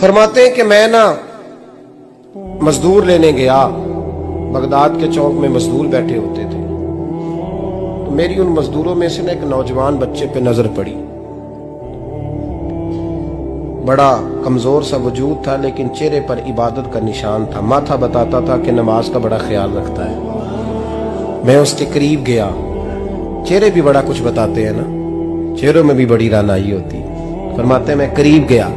फरमाते हैं कि मैं ना मजदूर लेने गया, बगदाद के चौक में मजदूर बैठे होते थे, तो मेरी उन मजदूरों में से ना एक नौजवान बच्चे पे नजर पड़ी। बड़ा कमजोर सा वजूद था, लेकिन चेहरे पर इबादत का निशान था। माथा बताता था कि नमाज का बड़ा ख्याल रखता है। मैं उसके करीब गया। चेहरे भी बड़ा कुछ बताते हैं ना, चेहरों में भी बड़ी रानाई होती है। फरमाते हैं मैं करीब गया,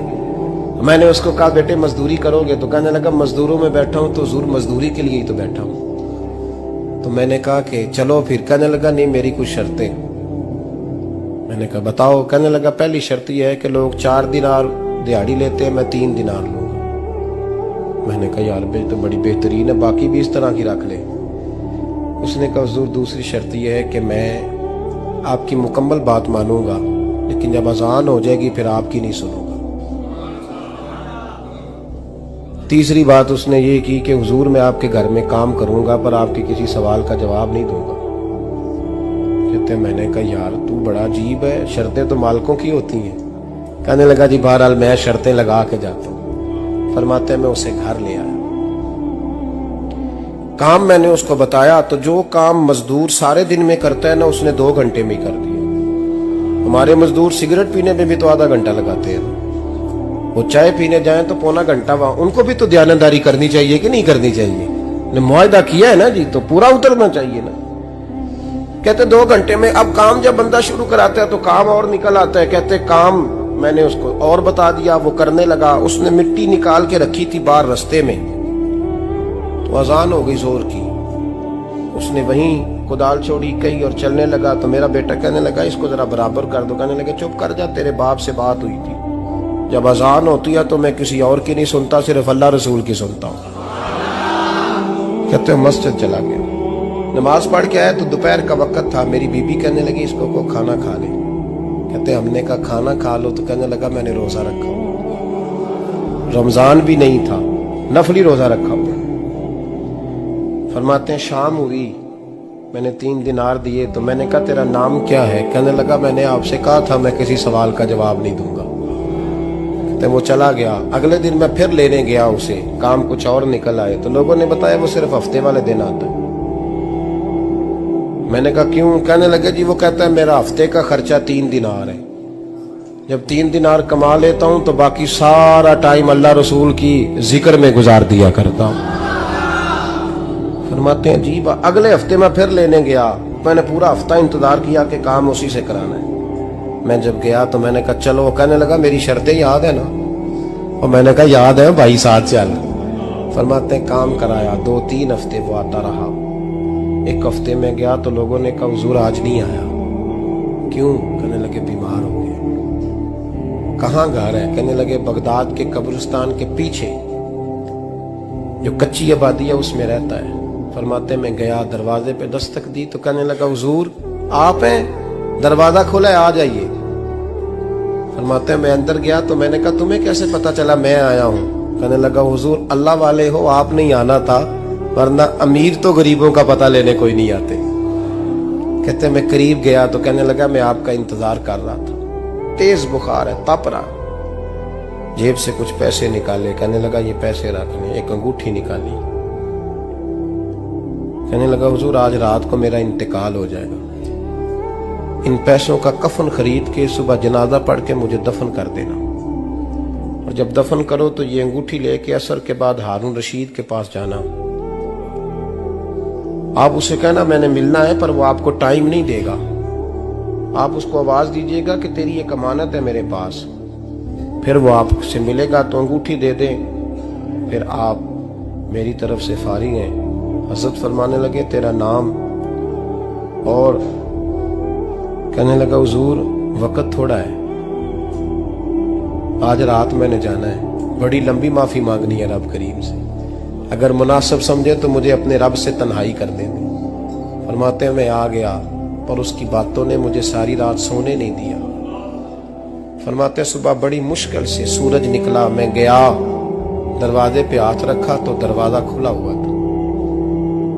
मैंने उसको कहा बेटे मजदूरी करोगे? तो कहने लगा मजदूरों में बैठा हूं तो जरूर मजदूरी के लिए ही तो बैठा हूं। तो मैंने कहा कि चलो फिर। कहने लगा नहीं, मेरी कुछ शर्तें। मैंने कहा बताओ? कहने लगा पहली शर्त यह है कि लोग 4 दिनार दिहाड़ी लेते हैं, मैं 3 दिनार लूंगा। मैंने कहा यार बे तो बड़ी बेहतरीन है, बाकी भी इस तरह की रख ले। उसने कहा हुजूर दूसरी शर्त यह है कि मैं आपकी मुकम्मल बात मानूंगा, लेकिन जब अजान हो जाएगी फिर आपकी नहीं सुनूंगा। तीसरी बात उसने ये की कि हुजूर मैं आपके घर में काम करूंगा पर आपके किसी सवाल का जवाब नहीं दूंगा। कहते मैंने कहा यार तू बड़ा अजीब है, शर्तें तो मालिकों की होती हैं। कहने लगा जी बहरहाल मैं शर्तें लगा के जाता हूं। फरमाते हैं मैं उसे घर ले आया, काम मैंने उसको बताया, तो जो काम मजदूर सारे दिन में करता है ना उसने 2 घंटे में ही कर दिया। हमारे मजदूर सिगरेट पीने में भी तो आधा घंटा लगाते हैं, वो चाय पीने जाएं तो पौना घंटा वहां। उनको भी तो दयानतदारी करनी चाहिए कि नहीं करनी चाहिए? ने मुआहदा किया है ना जी, तो पूरा उतरना चाहिए ना। कहते 2 घंटे में। अब काम जब बंदा शुरू कराता है तो काम और निकल आता है। कहते काम मैंने उसको और बता दिया, वो करने लगा। उसने मिट्टी निकाल के रखी थी बाहर रास्ते में, तो अजान हो गई जोर की। उसने वहीं कुदाल छोड़ी कही और चलने लगा। तो मेरा बेटा कहने लगा इसको जरा बराबर कर दो। कहने लगे चुप कर जा, तेरे बाप से बात हुई थी, जब अजान होती है तो मैं किसी और की नहीं सुनता, सिर्फ अल्लाह रसूल की सुनता हूं। कहते मस्जिद चला गया, नमाज पढ़ के आया तो दोपहर का वक्त था। मेरी बीबी कहने लगी इसको को खाना खा ले। कहते हमने कहा खाना खा लो, तो कहने लगा मैंने रोजा रखा हुआ, रमजान भी नहीं था, नफली रोजा रखा हुआ। फरमाते हैं शाम हुई, मैंने 3 दिनार दिए, तो मैंने कहा तेरा नाम क्या है? कहने लगा मैंने आपसे कहा था मैं किसी सवाल का जवाब नहीं दूंगा। कहते वो चला गया। अगले दिन मैं फिर लेने गया उसे, काम कुछ और निकल आए, तो लोगों ने बताया वो सिर्फ हफ्ते वाले दिन आता है। मैंने कहा क्यों? कहने लगे जी वो कहता है मेरा हफ्ते का खर्चा 3 दिनार है, जब 3 दिनार कमा लेता हूं तो बाकी सारा टाइम अल्लाह रसूल की जिक्र में गुजार दिया करता हूं। फरमाते हैं जी अगले हफ्ते मैं फिर लेने गया, मैंने पूरा हफ्ता इंतजार किया कि काम उसी से कराना है। मैं जब गया तो मैंने कहा चलो। कहने लगा मेरी शर्तें याद है ना? और मैंने कहा याद है भाई, साथ चल। फरमाते हैं काम कराया, 2-3 हफ्ते वो आता रहा। एक हफ्ते में गया तो लोगों ने कहा हुजूर आज नहीं आया। क्यों? कहने लगे बीमार हो गए। कहाँ घर है? कहने लगे बगदाद के कब्रिस्तान के पीछे जो कच्ची आबादी है उसमें रहता है। फरमाते मैं गया, दरवाजे पे दस्तक दी तो कहने लगा हुजूर आप हैं? दरवाजा खुला है, आ जाइए। फरमाते मैं अंदर गया तो मैंने कहा तुम्हें कैसे पता चला मैं आया हूं? कहने लगा हुजूर अल्लाह वाले हो, आप नहीं आना था, वरना अमीर तो गरीबों का पता लेने कोई नहीं आते। कहते मैं करीब गया तो कहने लगा मैं आपका इंतजार कर रहा था, तेज बुखार है, तप रहा। जेब से कुछ पैसे निकाले, कहने लगा ये पैसे रखने। एक अंगूठी निकाली, कहने लगा हुजूर आज रात को मेरा इंतकाल हो जाएगा, इन पैसों का कफन खरीद के सुबह जनाजा पढ़ के मुझे दफन कर देना, और जब दफन करो तो ये अंगूठी लेके असर के बाद हारून रशीद के पास जाना। आप उसे कहना मैंने मिलना है, पर वो आपको टाइम नहीं देगा। आप उसको आवाज दीजिएगा कि तेरी एक अमानत है मेरे पास, फिर वो आपसे मिलेगा तो अंगूठी दे दे, फिर आप मेरी तरफ से फारिग हैं। हजरत फरमाने लगे तेरा नाम? और कहने लगा हुजूर वक्त थोड़ा है, आज रात मैंने जाना है, बड़ी लंबी माफी मांगनी है रब करीम से, अगर मुनासिब समझे तो मुझे अपने रब से तन्हाई कर देंगे। फरमाते हैं मैं आ गया, पर उसकी बातों ने मुझे सारी रात सोने नहीं दिया। फरमाते हैं सुबह बड़ी मुश्किल से सूरज निकला, मैं गया, दरवाजे पे हाथ रखा तो दरवाजा खुला हुआ था।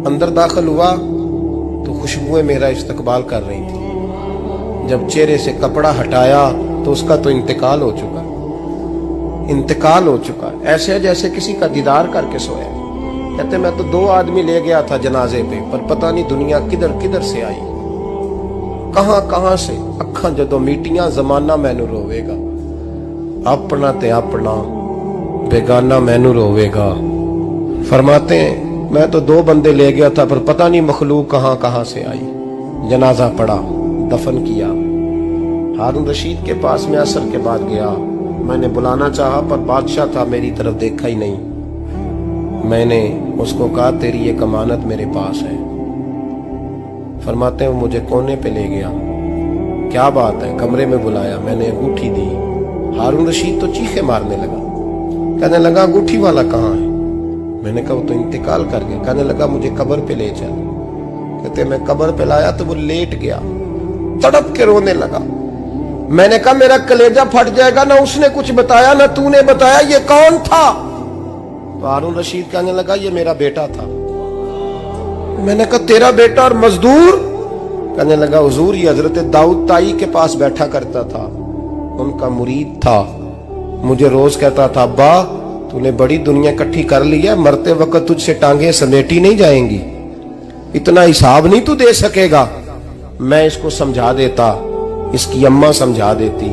अंदर दाखिल हुआ तो खुशबुएं मेरा इस्तकबाल कर रही थी। जब चेहरे से कपड़ा हटाया तो उसका तो इंतकाल हो चुका। इंतकाल हो चुका है, ऐसे है जैसे किसी का दीदार करके सोया। कहते मैं तो 2 आदमी ले गया था जनाजे पे, पर पता नहीं दुनिया किधर किधर से आई, कहां कहां से। अखां जदों मीटियां जमाना मैनू रोवेगा, अपना ते अपना बेगाना मैनू रोवेगा। फरमाते हैं मैं तो 2 बंदे ले गया था, पर पता नहीं मखलूक कहां कहां से आई। जनाजा पड़ा, दफन किया। हारून रशीद के पास में असर के बाद गया, मैंने बुलाना चाहा पर बादशाह था, मेरी तरफ देखा ही नहीं। मैंने उसको कहा तेरी ये अमानत मेरे पास है। फरमाते हैं वो मुझे कोने पे ले गया, क्या बात है, कमरे में बुलाया, मैंने अंगूठी दी। हारून रशीद तो चीखे मारने लगा, कहने लगा अंगूठी वाला कहाँ है? मैंने कहा वो तो इंतकाल कर गया। कहने लगा मुझे कब्र पे ले चल। कहते मैं कब्र पे लाया तो वो लेट गया, तड़प के रोने लगा। मैंने कहा मेरा कलेजा फट जाएगा, ना उसने कुछ बताया ना तूने बताया, ये कौन था? तो हारून रशीद कहने लगा ये मेरा बेटा था। मैंने कहा तेरा बेटा और मजदूर? कहने लगा हुजूर ये हजरत दाऊद ताई के पास बैठा करता था, उनका मुरीद था, मुझे रोज कहता था अब्बा तूने बड़ी दुनिया इकट्ठी कर ली है, मरते वक्त तुझसे टांगे समेटी नहीं जाएंगी, इतना हिसाब नहीं तू दे सकेगा। मैं इसको समझा देता, इसकी अम्मा समझा देती।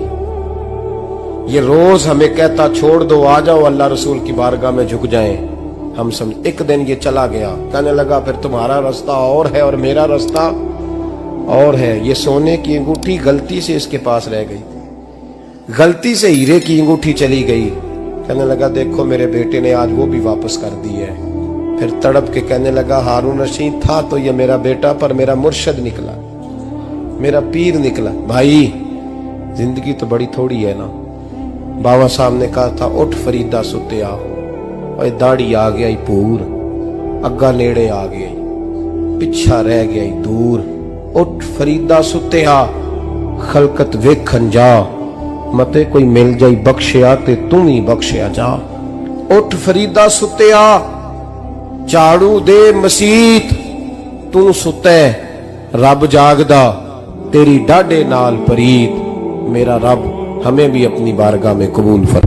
ये रोज हमें कहता छोड़ दो, आ जाओ अल्लाह रसूल की बारगाह में झुक जाएं। हम समझ। एक दिन ये चला गया, कहने लगा फिर तुम्हारा रास्ता और है और मेरा रास्ता और है। ये सोने की अंगूठी गलती से इसके पास रह गई, गलती से हीरे की अंगूठी चली गई। कहने लगा देखो मेरे बेटे ने आज वो भी वापस कर दी है। फिर तड़प के कहने लगा हारून रशीद था तो ये मेरा बेटा, पर मेरा मुर्शद निकला, मेरा पीर निकला। भाई जिंदगी तो बड़ी थोड़ी है ना। बाबा साहब ने कहा था उठ फरीदा सुत्या, और दाढ़ी आ गया ही पूर, अग्गा नेड़े आ गया, पिछा रह गया ही दूर। उठ फरीदा सुत्या खलकत वेखन जा, मते कोई मिल जाई बख्शिया ते तू ही बख्शिया जा। उठ फरीदा सुत्या झाड़ू दे मसीत, तू सुते रब जागदा तेरी डाडे नाल परीत। मेरा रब हमें भी अपनी बारगाह में कबूल फरमा।